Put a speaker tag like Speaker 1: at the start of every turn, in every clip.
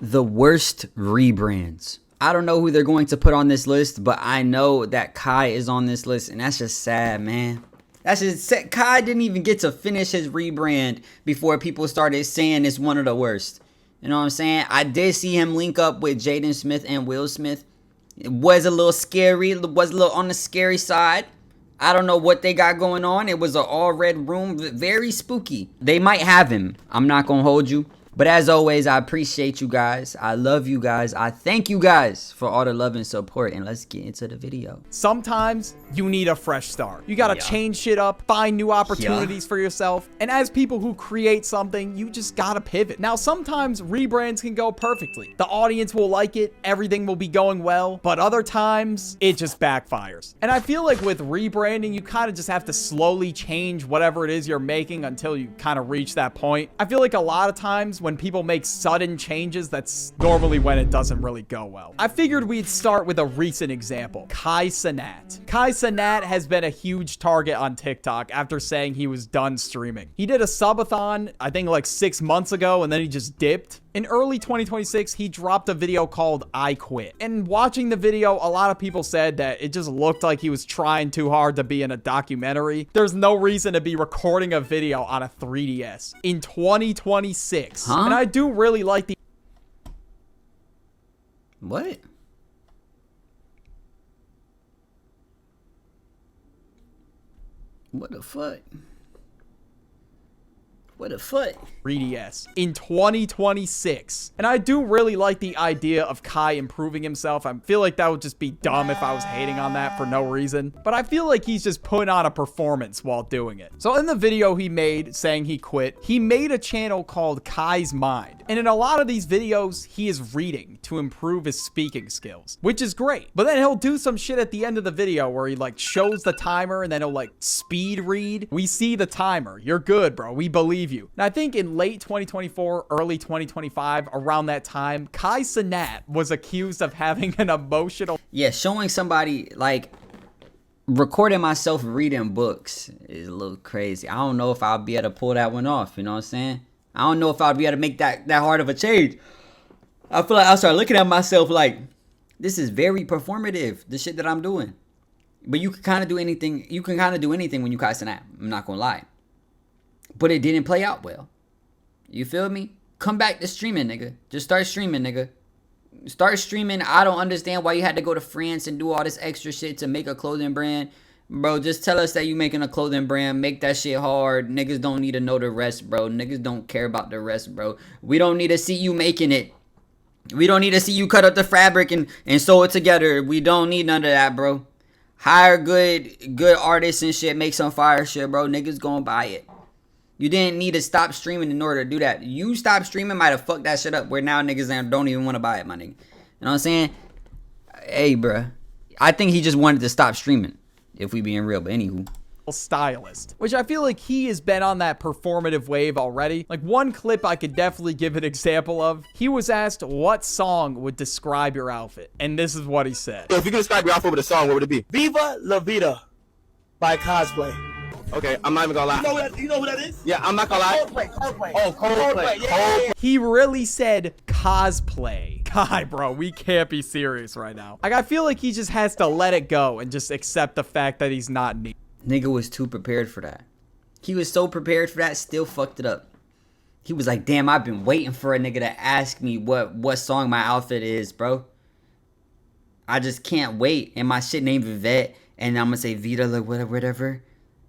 Speaker 1: The worst rebrands. I don't know who they're going to put on this list, but I know that Kai is on this list, and that's just sad, man. That's just sad. Kai didn't even get to finish his rebrand before people started saying it's one of the worst. You know what I'm saying? I did see him link up with Jaden Smith and Will Smith. It was a little scary. It was a little on the scary side. I don't know what they got going on. It was an all red room. Very spooky. They might have him. I'm not going to hold you. But as always, I appreciate you guys. I love you guys. I thank you guys for all the love and support. And let's get into the video.
Speaker 2: Sometimes you need a fresh start. You gotta change shit up, find new opportunities for yourself. And as people who create something, you just gotta pivot. Now, sometimes rebrands can go perfectly. The audience will like it. Everything will be going well. But other times, it just backfires. And I feel like with rebranding, you kind of just have to slowly change whatever it is you're making until you kind of reach that point. I feel like a lot of times when people make sudden changes, that's normally when it doesn't really go well. I figured we'd start with a recent example, Kai Cenat. Kai Cenat has been a huge target on TikTok after saying he was done streaming. He did a subathon, I think like 6 months ago, and then he just dipped. In early 2026, he dropped a video called I Quit. And watching the video, a lot of people said that it just looked like he was trying too hard to be in a documentary. There's no reason to be recording a video on a 3DS in 2026. And I do really like the...
Speaker 1: What? What the fuck? What the fuck?
Speaker 2: 3DS in 2026. And I do really like the idea of Kai improving himself. I feel like that would just be dumb if I was hating on that for no reason. But I feel like he's just putting on a performance while doing it. So in the video he made saying he quit, he made a channel called Kai's Mind. And in a lot of these videos, he is reading to improve his speaking skills, which is great. But then he'll do some shit at the end of the video where he like shows the timer and then he'll like speed read. We see the timer. You're good, bro. We believe you. And I think in late 2024, early 2025, around that time, Kai Cenat was accused of having an emotional...
Speaker 1: Yeah, showing somebody, like, recording myself reading books is a little crazy. I don't know if I'll be able to pull that one off, you know what I'm saying? I don't know if I'll be able to make that hard of a change. I feel like I'll start looking at myself like, this is very performative, the shit that I'm doing. But you can kind of do anything. You can kind of do anything when you Kai Cenat. I'm not going to lie. But it didn't play out well. You feel me? Come back to streaming, nigga. Just start streaming, nigga. Start streaming. I don't understand why you had to go to France and do all this extra shit to make a clothing brand. Bro, just tell us that you making a clothing brand. Make that shit hard. Niggas don't need to know the rest, bro. Niggas don't care about the rest, bro. We don't need to see you making it. We don't need to see you cut up the fabric and sew it together. We don't need none of that, bro. Hire good artists and shit. Make some fire shit, bro. Niggas gonna buy it. You didn't need to stop streaming in order to do that. You stop streaming might have fucked that shit up where now niggas don't even want to buy it, my nigga. You know what I'm saying? Hey, bruh. I think he just wanted to stop streaming, if we being real. But anywho.
Speaker 2: Stylist, which I feel like he has been on that performative wave already. Like one clip I could definitely give an example of. He was asked what song would describe your outfit. And this is what he said.
Speaker 3: If you could describe your outfit with a song, what would it be?
Speaker 4: Viva La Vida by Cosplay.
Speaker 3: Okay, I'm not even gonna lie.
Speaker 4: You know who that is?
Speaker 3: Yeah, I'm not gonna lie.
Speaker 4: Coldplay.
Speaker 3: Oh, Coldplay.
Speaker 4: Yeah.
Speaker 2: He really said cosplay. God, bro, we can't be serious right now. Like, I feel like he just has to let it go and just accept the fact that he's not neat.
Speaker 1: Nigga was too prepared for that. He was so prepared for that, still fucked it up. He was like, damn, I've been waiting for a nigga to ask me what song my outfit is, bro. I just can't wait. And my shit named Vivette, and I'm gonna say Vita, like whatever.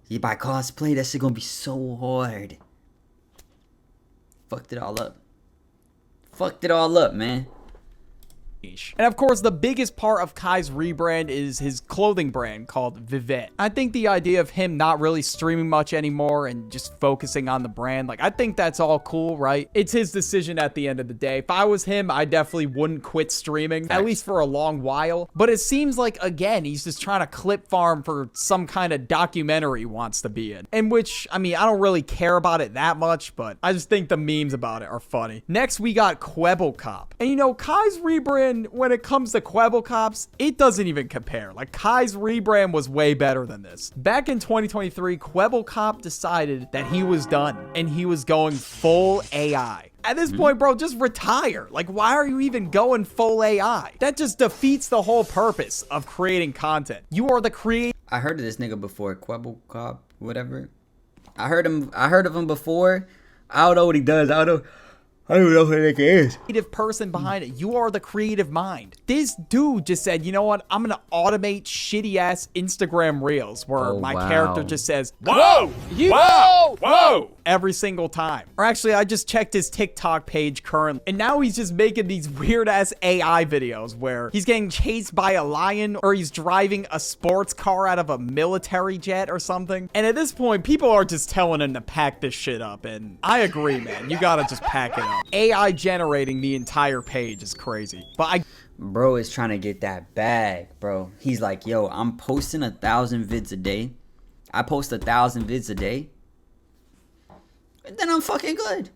Speaker 1: You buy cosplay, that shit gonna be so hard. Fucked it all up. Fucked it all up, man.
Speaker 2: And of course, the biggest part of Kai's rebrand is his clothing brand called Vivette. I think the idea of him not really streaming much anymore and just focusing on the brand, like, I think that's all cool, right? It's his decision at the end of the day. If I was him, I definitely wouldn't quit streaming, at least for a long while. But it seems like, again, he's just trying to clip farm for some kind of documentary he wants to be in. In which, I mean, I don't really care about it that much, but I just think the memes about it are funny. Next, we got Kwebbelkop. And you know, Kai's rebrand, when it comes to Kwebbelkops, it doesn't even compare. Like, Kai's rebrand was way better than this. Back in 2023, Kwebbelkop decided that he was done and he was going full AI. At this point, bro, just retire. Like, why are you even going full AI? That just defeats the whole purpose of creating content. You are the creator.
Speaker 1: I heard of this nigga before, Quebblecop, whatever. I heard of him before. I don't know what he does. I don't know who that nigga is.
Speaker 2: Creative person behind it. You are the creative mind. This dude just said, you know what? I'm gonna automate shitty ass Instagram reels where my character just says,
Speaker 5: Whoa! Whoa! Whoa!
Speaker 2: every single time. Or actually, I just checked his TikTok page currently, and now he's just making these weird ass AI videos where he's getting chased by a lion or he's driving a sports car out of a military jet or something. And at this point, people are just telling him to pack this shit up. And I agree, man. You gotta just pack it up. AI generating the entire page is crazy. But
Speaker 1: Bro is trying to get that bag, bro. He's like, yo, I'm posting 1,000 vids a day. I post 1,000 vids a day. And then I'm fucking good.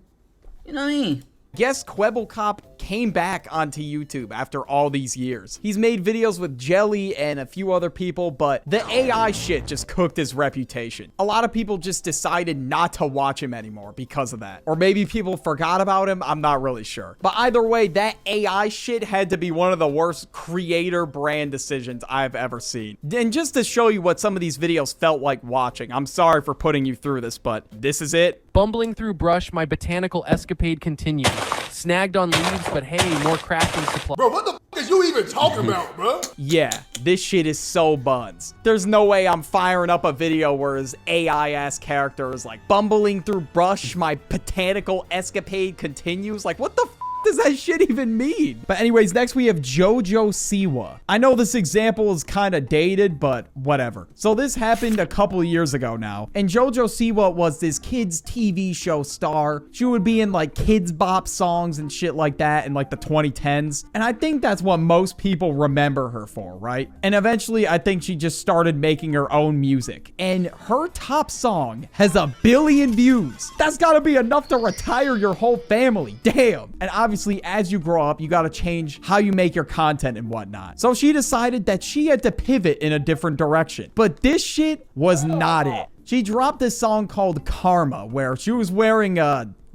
Speaker 1: You know what I mean?
Speaker 2: guess Quebblecop came back onto YouTube after all these years. He's made videos with Jelly and a few other people, but the AI shit just cooked his reputation. A lot of people just decided not to watch him anymore because of that. Or maybe people forgot about him, I'm not really sure. But either way, that AI shit had to be one of the worst creator brand decisions I've ever seen. And just to show you what some of these videos felt like watching, I'm sorry for putting you through this, but this is it.
Speaker 6: Bumbling through brush, my botanical escapade continues. Snagged on leaves, but hey, more crafting supply.
Speaker 5: Bro, what the f is you even talking about, bro?
Speaker 2: Yeah, this shit is so buns. There's no way I'm firing up a video where his AI-ass character is like, bumbling through brush, my botanical escapade continues. Like, what the f does that shit even mean? But anyways, next we have Jojo Siwa. I know this example is kind of dated, but whatever. So this happened a couple of years ago now, and Jojo Siwa was this kids TV show star. She would be in like kids bop songs and shit like that in like the 2010s, and I think that's what most people remember her for, right? And eventually I think she just started making her own music, and her top song has 1 billion views. That's gotta be enough to retire your whole family. Damn. And obviously, as you grow up, you got to change how you make your content and whatnot. So she decided that she had to pivot in a different direction. But this shit was not it. She dropped this song called Karma, where she was wearing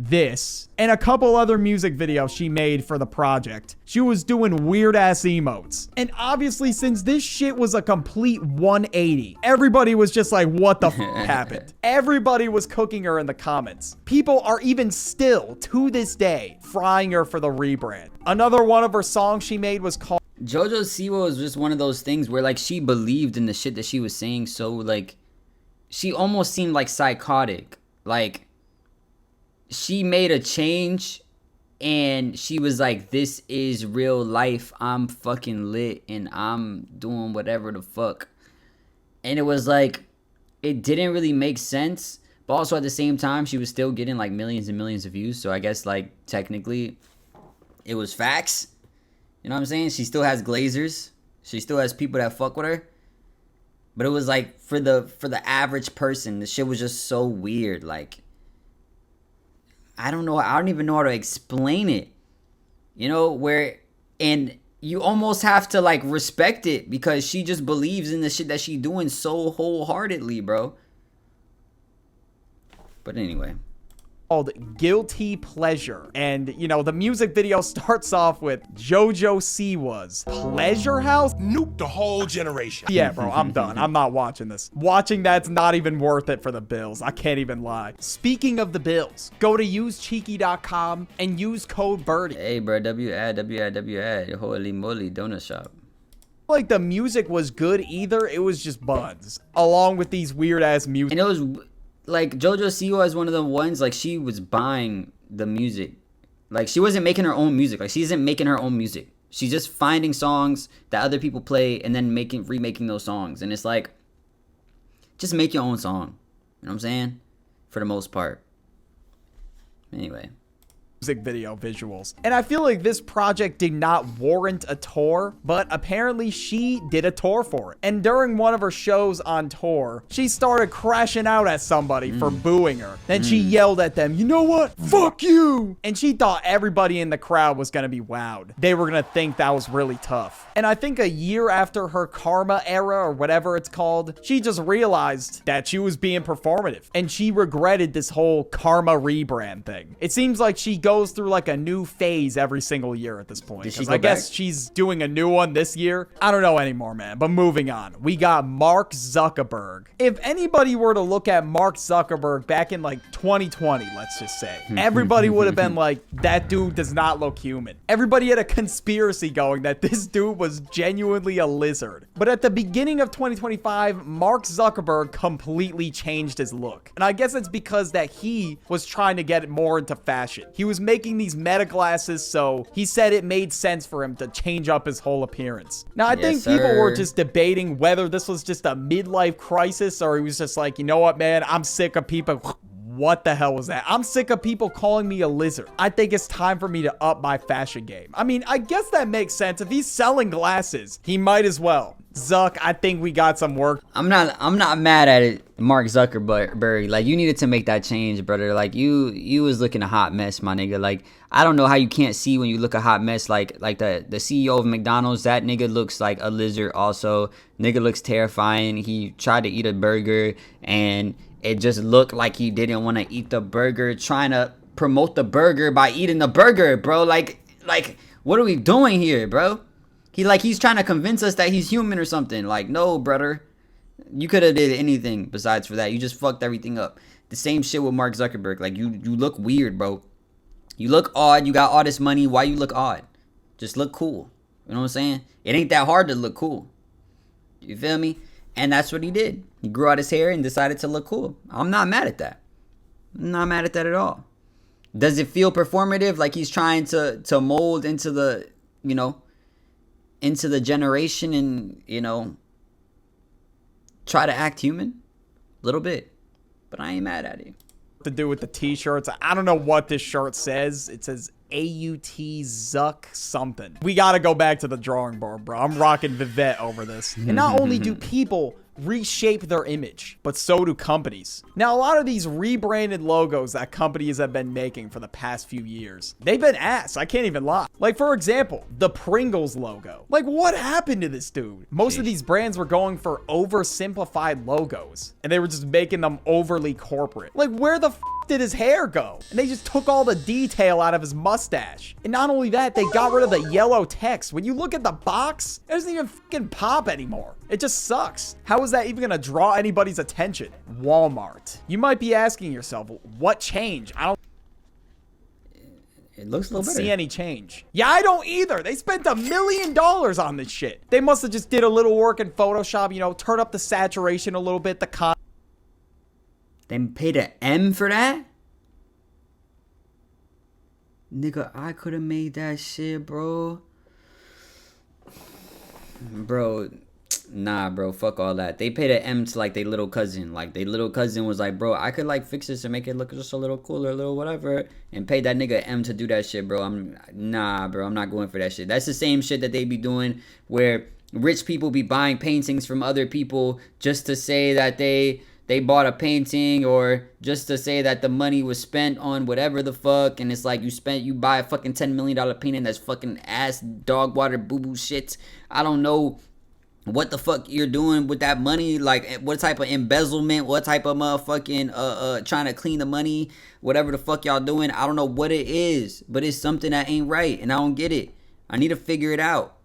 Speaker 2: this and a couple other music videos she made for the project. She was doing weird ass emotes. And obviously, since this shit was a complete 180, everybody was just like, what the f happened? Everybody was cooking her in the comments. People are even still, to this day, frying her for the rebrand. Another one of her songs she made was called
Speaker 1: Jojo Siwa was just one of those things where like she believed in the shit that she was saying, so like she almost seemed like psychotic. Like she made a change and she was like, this is real life. I'm fucking lit and I'm doing whatever the fuck. And it was like, it didn't really make sense. But also at the same time, she was still getting like millions and millions of views. So I guess like technically it was facts. You know what I'm saying? She still has glazers. She still has people that fuck with her. But it was like for the average person, the shit was just so weird. Like, I don't know. I don't even know how to explain it. You know, and you almost have to like respect it because she just believes in the shit that she doing so wholeheartedly, bro. But anyway.
Speaker 2: called Guilty Pleasure. And, you know, the music video starts off with Jojo Siwa's Pleasure House.
Speaker 5: Nuke the whole generation.
Speaker 2: Yeah, bro, I'm done. I'm not watching this. Watching that's not even worth it for the bills. I can't even lie. Speaking of the bills, go to usecheeky.com and use code Birdie.
Speaker 1: Hey, bro, W-ad. Holy moly, donut shop.
Speaker 2: Like the music was good either. It was just buds along with these weird ass music.
Speaker 1: And it was like Jojo Siwa is one of the ones, like she was buying the music. Like she wasn't making her own music. Like she isn't making her own music. She's just finding songs that other people play and then remaking those songs. And it's like, just make your own song. You know what I'm saying? For the most part. Anyway.
Speaker 2: Music video visuals. And I feel like this project did not warrant a tour, but apparently she did a tour for it. And during one of her shows on tour, she started crashing out at somebody for booing her. Then she yelled at them, you know what? Fuck you! And she thought everybody in the crowd was gonna be wowed. They were gonna think that was really tough. And I think a year after her Karma era, or whatever it's called, she just realized that she was being performative. And she regretted this whole Karma rebrand thing. It seems like she goes through like a new phase every single year at this point.
Speaker 1: Did she
Speaker 2: 'Cause
Speaker 1: go
Speaker 2: I guess
Speaker 1: back?
Speaker 2: she's doing a new one this year. I don't know anymore, man. But moving on, we got Mark Zuckerberg. If anybody were to look at Mark Zuckerberg back in like 2020, let's just say, everybody would have been like, that dude does not look human. Everybody had a conspiracy going that this dude was genuinely a lizard. But at the beginning of 2025, Mark Zuckerberg completely changed his look. And I guess it's because that he was trying to get more into fashion. He was making these meta glasses, so he said it made sense for him to change up his whole appearance. Now, I think people were just debating whether this was just a midlife crisis or he was just like, you know what, man, I'm sick of people. What the hell was that? I'm sick of people calling me a lizard. I think it's time for me to up my fashion game. I mean, I guess that makes sense. If he's selling glasses, he might as well. Zuck, I think we got some work.
Speaker 1: I'm not mad at it, Mark Zuckerberg. Like, you needed to make that change, brother. Like, you was looking a hot mess, my nigga. Like, I don't know how you can't see when you look a hot mess. Like the CEO of McDonald's, that nigga looks like a lizard also. Nigga looks terrifying. He tried to eat a burger and it just looked like he didn't want to eat the burger, trying to promote the burger by eating the burger, bro. Like, what are we doing here, bro? He's trying to convince us that he's human or something. Like, no, brother. You could have did anything besides for that. You just fucked everything up. The same shit with Mark Zuckerberg. Like, you look weird, bro. You look odd. You got all this money. Why you look odd? Just look cool. You know what I'm saying? It ain't that hard to look cool. You feel me? And that's what he did. He grew out his hair and decided to look cool. I'm not mad at that. I'm not mad at that at all. Does it feel performative? Like he's trying to mold into the, you know, into the generation and, you know, try to act human? A little bit. But I ain't mad at it.
Speaker 2: To do with the t-shirts. I don't know what this shirt says. It says AUT Zuck something. We gotta go back to the drawing board, bro. I'm rocking Vivette over this. And not only do people reshape their image, but so do companies. Now, a lot of these rebranded logos that companies have been making for the past few years, they've been ass. I can't even lie. Like, for example, the Pringles logo. Like, what happened to this dude? Most of these brands were going for oversimplified logos, and they were just making them overly corporate. Like, where the did his hair go? And they just took all the detail out of his mustache. And not only that, they got rid of the yellow text. When you look at the box, it doesn't even fucking pop anymore. It just sucks. How is that even gonna draw anybody's attention? Walmart. You might be asking yourself, what changed? I don't
Speaker 1: It looks a little better.
Speaker 2: see any change. Yeah, I don't either. They spent $1 million on this shit. They must have just did a little work in Photoshop, you know, turn up the saturation a little bit, the
Speaker 1: They paid an M for that? Nigga, I could have made that shit, bro. Bro, nah, bro, fuck all that. They paid an M to, like, their little cousin. Like, their little cousin was like, bro, I could, like, fix this and make it look just a little cooler, a little whatever. And paid that nigga M to do that shit, bro. Nah, bro, I'm not going for that shit. That's the same shit that they be doing where rich people be buying paintings from other people just to say that they bought a painting, or just to say that the money was spent on whatever the fuck. And it's like, you buy a fucking $10 million painting that's fucking ass dog water boo-boo shit. I don't know what the fuck you're doing with that money. Like, what type of embezzlement, what type of motherfucking trying to clean the money, whatever the fuck y'all doing. I don't know what it is, but it's something that ain't right, and I don't get it. I need to figure it out.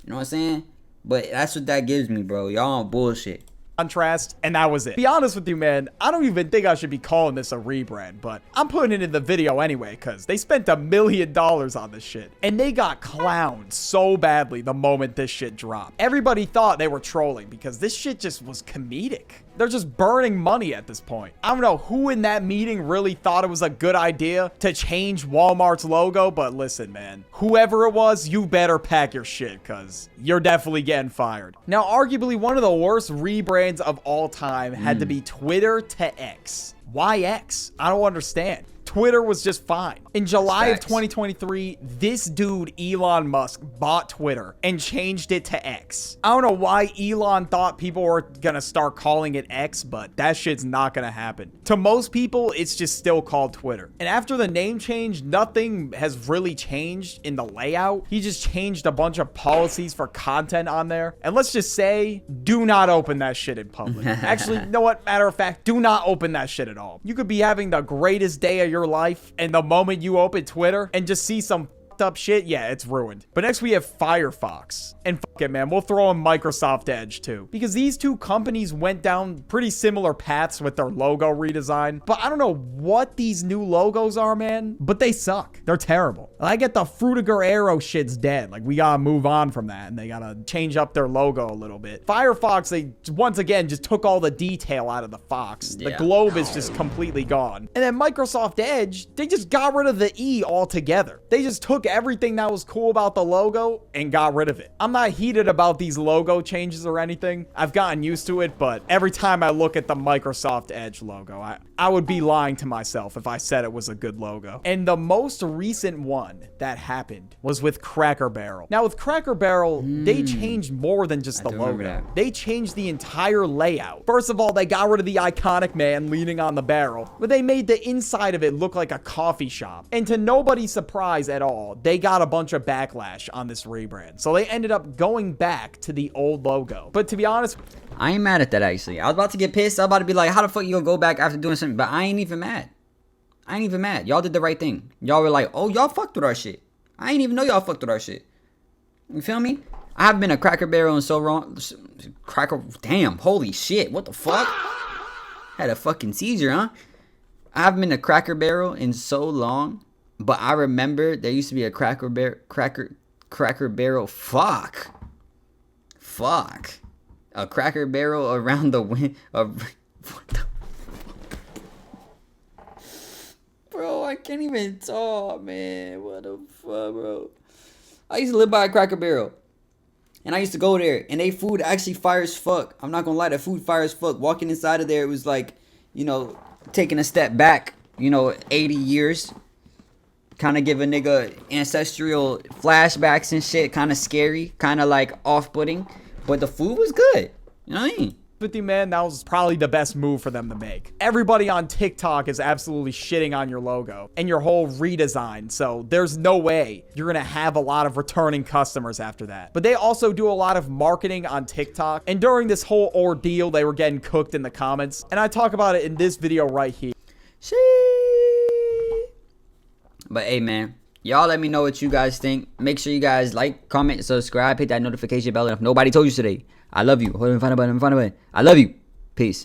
Speaker 1: You know what I'm saying? But that's what that gives me, bro. Y'all on bullshit.
Speaker 2: contrast, and that was it. To be honest with you, man, I don't even think I should be calling this a rebrand, but I'm putting it in the video anyway because they spent $1 million on this shit, and they got clowned so badly the moment this shit dropped. Everybody thought they were trolling because this shit just was comedic. They're just burning money at this point. I don't know who in that meeting really thought it was a good idea to change Walmart's logo, but listen, man, whoever it was, you better pack your shit because you're definitely getting fired. Now, arguably one of the worst rebrands of all time had to be Twitter to X. Why X? I don't understand. Twitter was just fine. In July of 2023, this dude, Elon Musk, bought Twitter and changed it to X. I don't know why Elon thought people were gonna start calling it X, but that shit's not gonna happen. To most people, it's just still called Twitter. And after the name change, nothing has really changed in the layout. He just changed a bunch of policies for content on there. And let's just say, do not open that shit in public. Actually, you know what? Matter of fact, do not open that shit at all. You could be having the greatest day of your your life, and the moment you open Twitter and just see some up shit, yeah, it's ruined. But next we have Firefox, and fuck it, man, we'll throw in Microsoft Edge too, because these two companies went down pretty similar paths with their logo redesign. But I don't know what these new logos are, man, but they suck. They're terrible. I get the Frutiger Arrow shit's dead. Like, we gotta move on from that, and they gotta change up their logo a little bit. Firefox, they once again just took all the detail out of the fox. The globe is just completely gone. And then Microsoft Edge, they just got rid of the E altogether. They just took everything that was cool about the logo and got rid of it. I'm not heated about these logo changes or anything. I've gotten used to it, but every time I look at the Microsoft Edge logo, I would be lying to myself if I said it was a good logo. And the most recent one that happened was with Cracker Barrel. Now with Cracker Barrel, they changed more than just the logo. They changed the entire layout. First of all, they got rid of the iconic man leaning on the barrel, but they made the inside of it look like a coffee shop. And to nobody's surprise at all, they got a bunch of backlash on this rebrand. So they ended up going back to the old logo. But to be honest,
Speaker 1: I ain't mad at that, actually. I was about to get pissed. I was about to be like, how the fuck you gonna go back after doing something? But I ain't even mad. I ain't even mad. Y'all did the right thing. Y'all were like, oh, y'all fucked with our shit. I ain't even know y'all fucked with our shit. You feel me? I haven't been a Cracker Barrel in so long. Damn, holy shit. What the fuck? Had a fucking seizure, huh? I haven't been a Cracker Barrel in so long. But I remember there used to be a Cracker Barrel. Fuck. A Cracker Barrel around the wind. What the bro, I can't even talk, man. What the fuck, bro? I used to live by a Cracker Barrel. And I used to go there. And they food actually fire as fuck. I'm not gonna lie, the food fire as fuck. Walking inside of there, it was like, you know, taking a step back, 80 years. Kind of give a nigga ancestral flashbacks and shit. Kind of scary. Kind of like off-putting. But the food was good. You know what I mean?
Speaker 2: 50 man, that was probably the best move for them to make. Everybody on TikTok is absolutely shitting on your logo and your whole redesign, so there's no way you're gonna have a lot of returning customers after that. But they also do a lot of marketing on TikTok, and during this whole ordeal, they were getting cooked in the comments, and I talk about it in this video right here.
Speaker 1: But hey, man, y'all let me know what you guys think. Make sure you guys like, comment, subscribe, hit that notification bell. And if nobody told you today, I love you. Hold on, find a button. I love you. Peace.